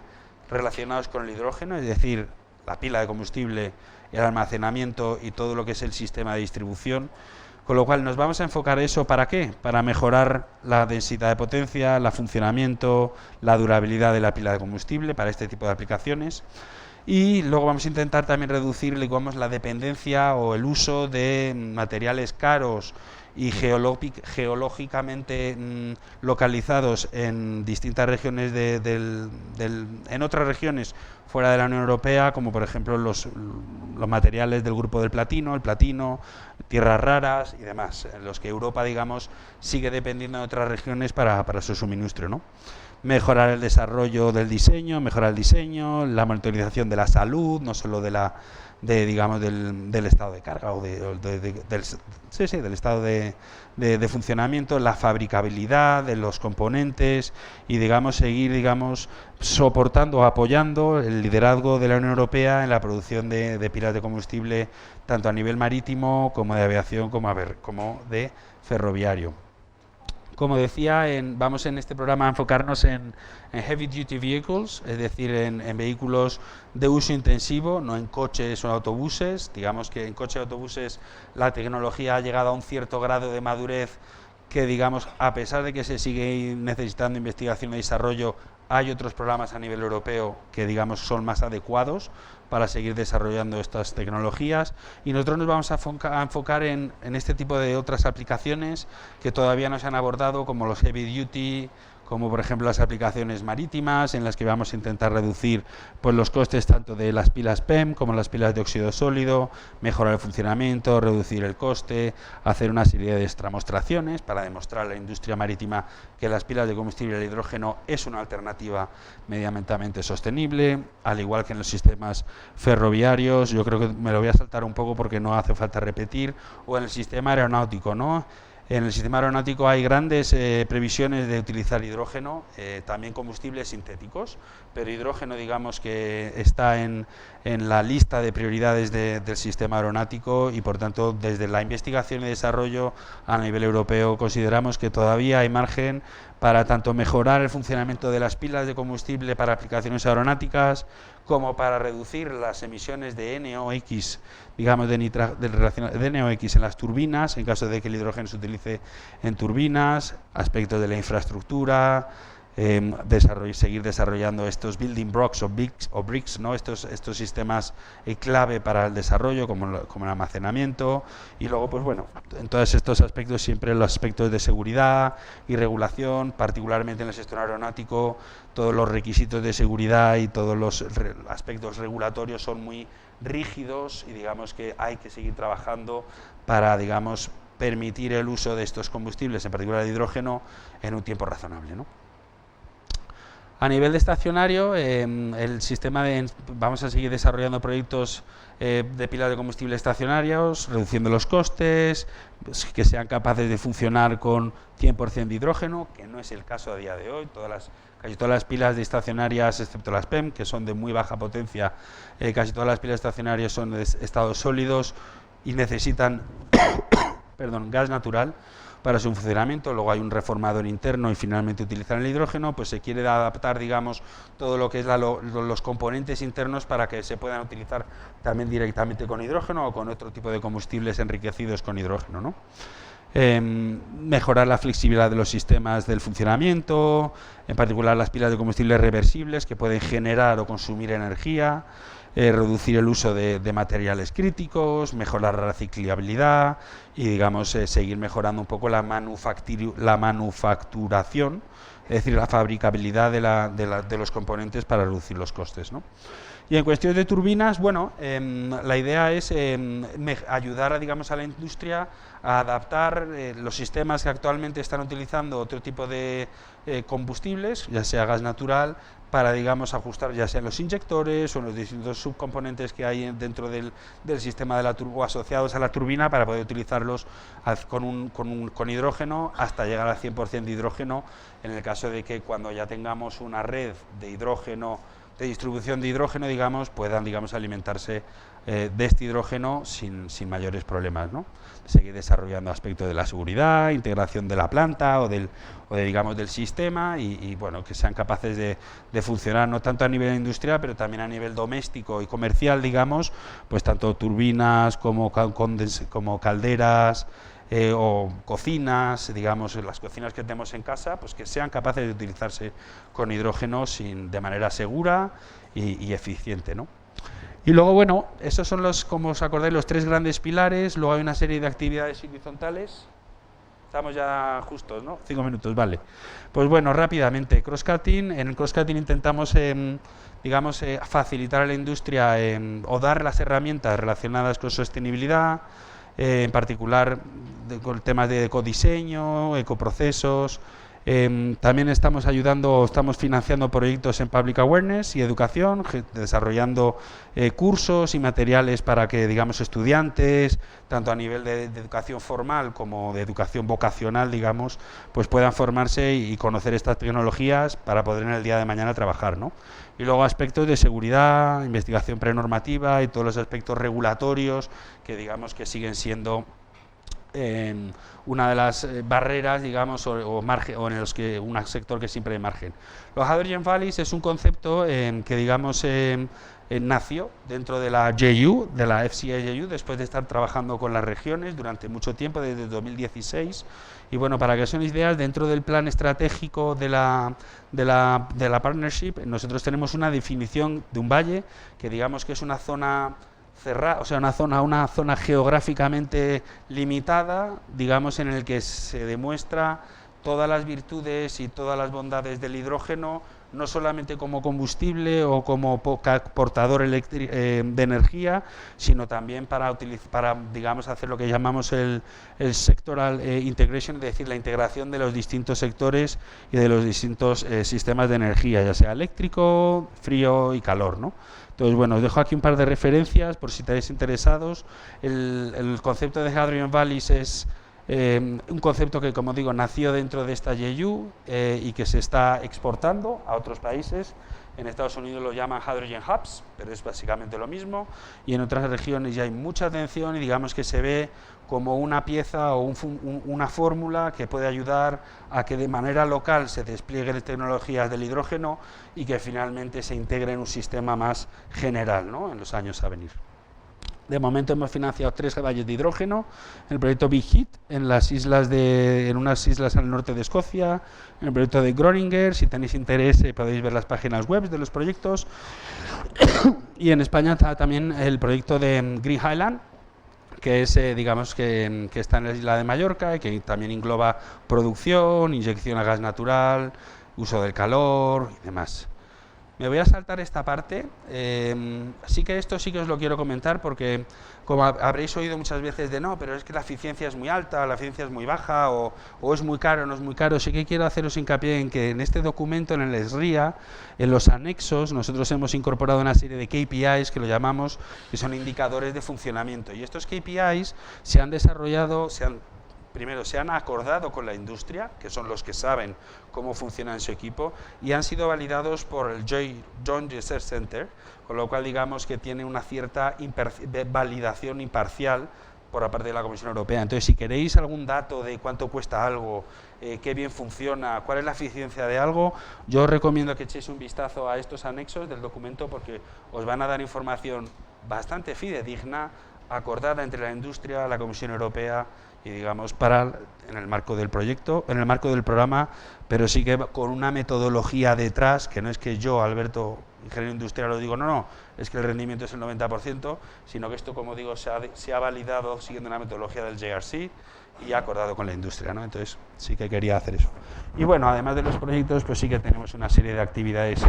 relacionados con el hidrógeno, es decir, la pila de combustible, el almacenamiento y todo lo que es el sistema de distribución, con lo cual nos vamos a enfocar eso, ¿para qué? Para mejorar la densidad de potencia, el funcionamiento, la durabilidad de la pila de combustible para este tipo de aplicaciones. Y luego vamos a intentar también reducir, digamos, la dependencia o el uso de materiales caros y geológicamente localizados en distintas regiones en otras regiones fuera de la Unión Europea, como por ejemplo los materiales del grupo del platino, el platino, tierras raras y demás, en los que Europa, digamos, sigue dependiendo de otras regiones para su suministro, ¿no? Mejorar el desarrollo del diseño, mejorar el diseño, la monitorización de la salud, no solo digamos, del estado de carga o del estado de funcionamiento, la fabricabilidad de los componentes y, digamos, seguir, digamos, soportando o apoyando el liderazgo de la Unión Europea en la producción de pilas de combustible, tanto a nivel marítimo como de aviación como de ferroviario. Como decía, vamos en este programa a enfocarnos en heavy duty vehicles, es decir, en vehículos de uso intensivo, no en coches o autobuses. Digamos que en coches y autobuses la tecnología ha llegado a un cierto grado de madurez que, digamos, a pesar de que se sigue necesitando investigación y desarrollo, hay otros programas a nivel europeo que, digamos, son más adecuados para seguir desarrollando estas tecnologías, y nosotros nos vamos a enfocar en este tipo de otras aplicaciones que todavía no se han abordado, como los heavy duty, como por ejemplo las aplicaciones marítimas, en las que vamos a intentar reducir pues los costes tanto de las pilas PEM como las pilas de óxido sólido, mejorar el funcionamiento, reducir el coste, hacer una serie de demostraciones para demostrar a la industria marítima que las pilas de combustible al hidrógeno es una alternativa medioambientalmente sostenible, al igual que en los sistemas ferroviarios. Yo creo que me lo voy a saltar un poco porque no hace falta repetir, o en el sistema aeronáutico, ¿no? En el sistema aeronáutico hay grandes previsiones de utilizar hidrógeno, también combustibles sintéticos, pero hidrógeno, digamos, que está en la lista de prioridades del sistema aeronáutico, y por tanto desde la investigación y desarrollo a nivel europeo consideramos que todavía hay margen para tanto mejorar el funcionamiento de las pilas de combustible para aplicaciones aeronáuticas, como para reducir las emisiones de NOx, digamos, de NOx en las turbinas, en caso de que el hidrógeno se utilice en turbinas, aspectos de la infraestructura, seguir desarrollando estos building blocks o bricks, ¿no? estos sistemas clave para el desarrollo, como el almacenamiento, y luego, pues bueno, en todos estos aspectos siempre los aspectos de seguridad y regulación, particularmente en el sector aeronáutico, todos los requisitos de seguridad y todos los aspectos regulatorios son muy rígidos, y digamos que hay que seguir trabajando para, digamos, permitir el uso de estos combustibles, en particular el hidrógeno, en un tiempo razonable, ¿no? A nivel de estacionario, el sistema vamos a seguir desarrollando proyectos de pilas de combustible estacionarios, reduciendo los costes, pues, que sean capaces de funcionar con 100% de hidrógeno, que no es el caso a día de hoy. Casi todas las pilas de estacionarias, excepto las PEM, que son de muy baja potencia, casi todas las pilas estacionarias son de estados sólidos y necesitan perdón, gas natural para su funcionamiento. Luego hay un reformador interno y finalmente utilizan el hidrógeno. Pues se quiere adaptar, digamos, todo lo que es los componentes internos para que se puedan utilizar también directamente con hidrógeno o con otro tipo de combustibles enriquecidos con hidrógeno, ¿no? Mejorar la flexibilidad de los sistemas del funcionamiento, en particular las pilas de combustible reversibles que pueden generar o consumir energía, reducir el uso de materiales críticos, mejorar la reciclabilidad y, digamos, seguir mejorando un poco la manufacturación, es decir, la fabricabilidad de los componentes para reducir los costes, ¿no? Y en cuestión de turbinas, bueno, la idea es ayudar, digamos, a la industria a adaptar los sistemas que actualmente están utilizando otro tipo de combustibles, ya sea gas natural, para, digamos, ajustar ya sea los inyectores o los distintos subcomponentes que hay dentro del sistema de la o asociados a la turbina, para poder utilizarlos con hidrógeno hasta llegar al 100% de hidrógeno, en el caso de que cuando ya tengamos una red de hidrógeno, de distribución de hidrógeno, digamos, puedan, digamos, alimentarse de este hidrógeno sin mayores problemas, ¿no? Seguir desarrollando aspectos de la seguridad, integración de la planta digamos, del sistema y bueno, que sean capaces de funcionar no tanto a nivel industrial, pero también a nivel doméstico y comercial, digamos, pues tanto turbinas como calderas, o cocinas, digamos, las cocinas que tenemos en casa, pues que sean capaces de utilizarse con hidrógeno de manera segura y eficiente, ¿no? Y luego, bueno, esos son como os acordáis, los 3 grandes pilares. Luego hay una serie de actividades horizontales. Estamos ya justos, ¿no? 5 minutos, vale. Pues bueno, rápidamente, cross-cutting. En el cross-cutting intentamos, digamos, facilitar a la industria o dar las herramientas relacionadas con sostenibilidad, en particular con temas de ecodiseño, ecoprocesos. También estamos financiando proyectos en Public Awareness y educación, desarrollando cursos y materiales para que, digamos, estudiantes, tanto a nivel de educación formal como de educación vocacional, digamos, pues puedan formarse y conocer estas tecnologías para poder en el día de mañana trabajar, ¿no? Y luego aspectos de seguridad, investigación prenormativa y todos los aspectos regulatorios que, digamos, que siguen siendo una de las barreras, digamos, o en los que un sector que siempre hay margen. Los Hydrogen Valleys es un concepto que, digamos, nació dentro de la JU, de la FCA JU, después de estar trabajando con las regiones durante mucho tiempo, desde 2016. Y bueno, para que os hagáis ideas, dentro del plan estratégico de la partnership, nosotros tenemos una definición de un valle que, digamos, que es una zona cerrada, o sea, una zona geográficamente limitada, digamos, en el que se demuestra todas las virtudes y todas las bondades del hidrógeno, no solamente como combustible o como portador de energía, sino también para digamos, hacer lo que llamamos el sectoral integration, es decir, la integración de los distintos sectores y de los distintos sistemas de energía, ya sea eléctrico, frío y calor, ¿no? Entonces, bueno, os dejo aquí un par de referencias por si estáis interesados. El concepto de Hydrogen Valleys es un concepto que, como digo, nació dentro de esta JU y que se está exportando a otros países. En Estados Unidos lo llaman Hydrogen Hubs, pero es básicamente lo mismo. Y en otras regiones ya hay mucha atención y digamos que se ve como una pieza o una fórmula que puede ayudar a que de manera local se desplieguen tecnologías del hidrógeno y que finalmente se integre en un sistema más general, ¿no?, en los años a venir. De momento hemos financiado 3 valles de hidrógeno, el proyecto Big Hit en unas islas al norte de Escocia, en el proyecto de Groninger. Si tenéis interés podéis ver las páginas web de los proyectos. Y en España está también el proyecto de Green Highland, que es, digamos, que está en la isla de Mallorca y que también engloba producción, inyección a gas natural, uso del calor y demás. Me voy a saltar esta parte. Sí que esto sí que os lo quiero comentar porque, como habréis oído muchas veces de no, pero es que la eficiencia es muy alta, la eficiencia es muy baja, o es muy caro, no es muy caro. Sí que quiero haceros hincapié en que en este documento, en el SRIA, en los anexos, nosotros hemos incorporado una serie de KPIs que lo llamamos, que son indicadores de funcionamiento. Y estos KPIs se han desarrollado, primero se han acordado con la industria, que son los que saben cómo funciona en su equipo, y han sido validados por el Joint Research Center, con lo cual digamos que tiene una cierta validación imparcial por la parte de la Comisión Europea. Entonces, si queréis algún dato de cuánto cuesta algo, qué bien funciona, cuál es la eficiencia de algo, yo os recomiendo que echéis un vistazo a estos anexos del documento porque os van a dar información bastante fidedigna, acordada entre la industria, la Comisión Europea y digamos en el marco del proyecto, en el marco del programa, pero sí que con una metodología detrás, que no es que yo, Alberto, ingeniero industrial, lo digo, no, es que el rendimiento es el 90%, sino que esto, como digo, se ha validado siguiendo una metodología del JRC y acordado con la industria, ¿no? Entonces sí que quería hacer eso. Y bueno, además de los proyectos, pues sí que tenemos una serie de actividades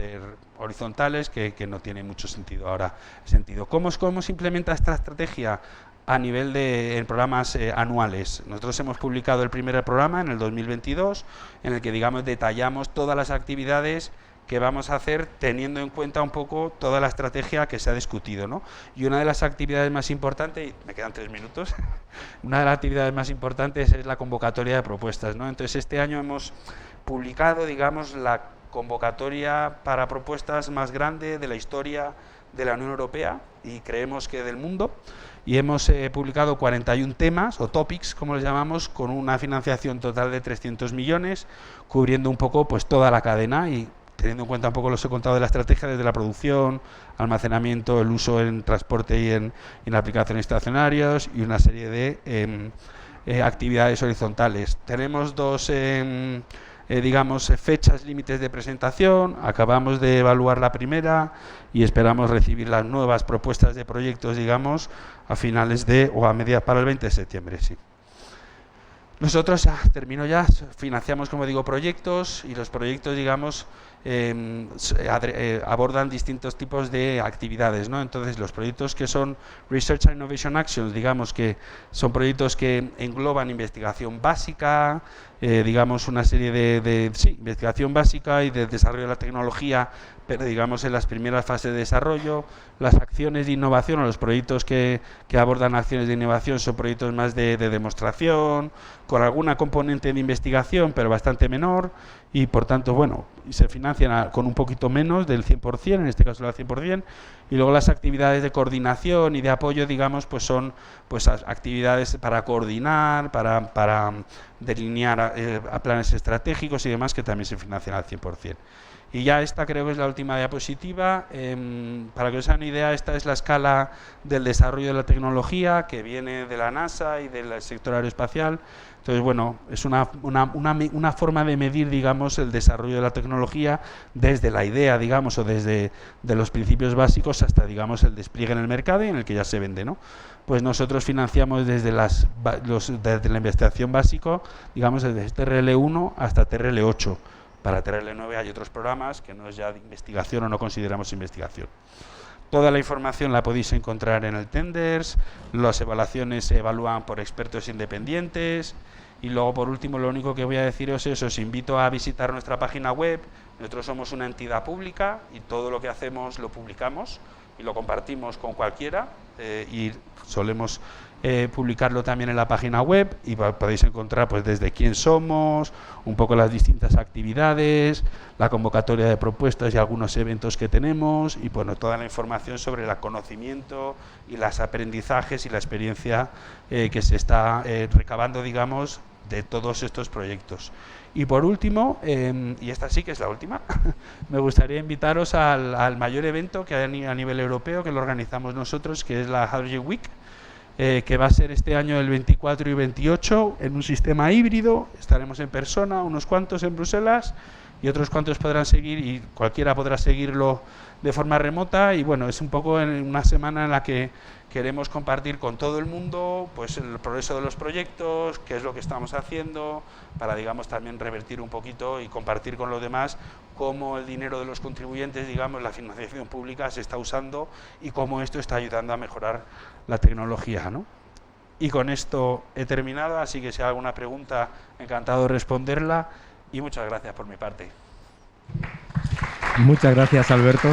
horizontales que no tiene mucho sentido ahora. ¿Cómo se implementa esta estrategia? A nivel de programas anuales. Nosotros hemos publicado el primer programa en el 2022, en el que digamos detallamos todas las actividades que vamos a hacer teniendo en cuenta un poco toda la estrategia que se ha discutido, ¿no? Y una de las actividades más importantes, y me quedan 3 minutos, una de las actividades más importantes es la convocatoria de propuestas, ¿no? Entonces este año hemos publicado, digamos, la convocatoria para propuestas más grande de la historia de la Unión Europea y creemos que del mundo, y hemos publicado 41 temas o topics, como les llamamos, con una financiación total de 300 millones, cubriendo un poco pues toda la cadena y teniendo en cuenta un poco, los he contado, de la estrategia desde la producción, almacenamiento, el uso en transporte y en aplicaciones estacionarias y una serie de actividades horizontales. Tenemos dos digamos, fechas límites de presentación, acabamos de evaluar la primera y esperamos recibir las nuevas propuestas de proyectos, digamos, a finales o a mediados para el 20 de septiembre, sí. Nosotros, termino ya, financiamos, como digo, proyectos y los proyectos, digamos, abordan distintos tipos de actividades, ¿no? Entonces, los proyectos que son Research and Innovation Actions, digamos que son proyectos que engloban investigación básica, digamos una serie de investigación básica y de desarrollo de la tecnología, pero digamos en las primeras fases de desarrollo. Las acciones de innovación o los proyectos que abordan acciones de innovación son proyectos más de demostración, con alguna componente de investigación, pero bastante menor, y por tanto, bueno, se financian con un poquito menos del 100%, en este caso del 100%, y luego las actividades de coordinación y de apoyo, digamos, pues son pues actividades para coordinar, para delinear planes estratégicos y demás, que también se financian al 100%. Y ya esta creo que es la última diapositiva. Para que os hagan una idea, esta es la escala del desarrollo de la tecnología que viene de la NASA y del sector aeroespacial. Entonces, bueno, es una forma de medir, digamos, el desarrollo de la tecnología desde la idea, digamos, o desde de los principios básicos hasta, digamos, el despliegue en el mercado y en el que ya se vende, ¿no? Pues nosotros financiamos desde desde la investigación básico, digamos, desde TRL1 hasta TRL8. Para TRL9 hay otros programas que no es ya de investigación o no consideramos investigación. Toda la información la podéis encontrar en el Tenders, las evaluaciones se evalúan por expertos independientes y luego, por último, lo único que voy a deciros es, os invito a visitar nuestra página web. Nosotros somos una entidad pública y todo lo que hacemos lo publicamos y lo compartimos con cualquiera y solemos publicarlo también en la página web y podéis encontrar pues desde quién somos, un poco las distintas actividades, la convocatoria de propuestas y algunos eventos que tenemos y bueno, toda la información sobre el conocimiento y los aprendizajes y la experiencia que se está recabando, digamos, de todos estos proyectos. Y por último, y esta sí que es la última, me gustaría invitaros al mayor evento que hay a nivel europeo, que lo organizamos nosotros, que es la Hydrogen Week, que va a ser este año el 24 y 28 en un sistema híbrido. Estaremos en persona, unos cuantos en Bruselas, y otros cuantos podrán seguir, y cualquiera podrá seguirlo de forma remota. Y bueno, es un poco en una semana en la que queremos compartir con todo el mundo pues el progreso de los proyectos, qué es lo que estamos haciendo, para, digamos, también revertir un poquito y compartir con los demás cómo el dinero de los contribuyentes, digamos, la financiación pública se está usando y cómo esto está ayudando a mejorar la tecnología, ¿no? Y con esto he terminado, así que si hay alguna pregunta, encantado de responderla, y muchas gracias por mi parte. Muchas gracias, Alberto.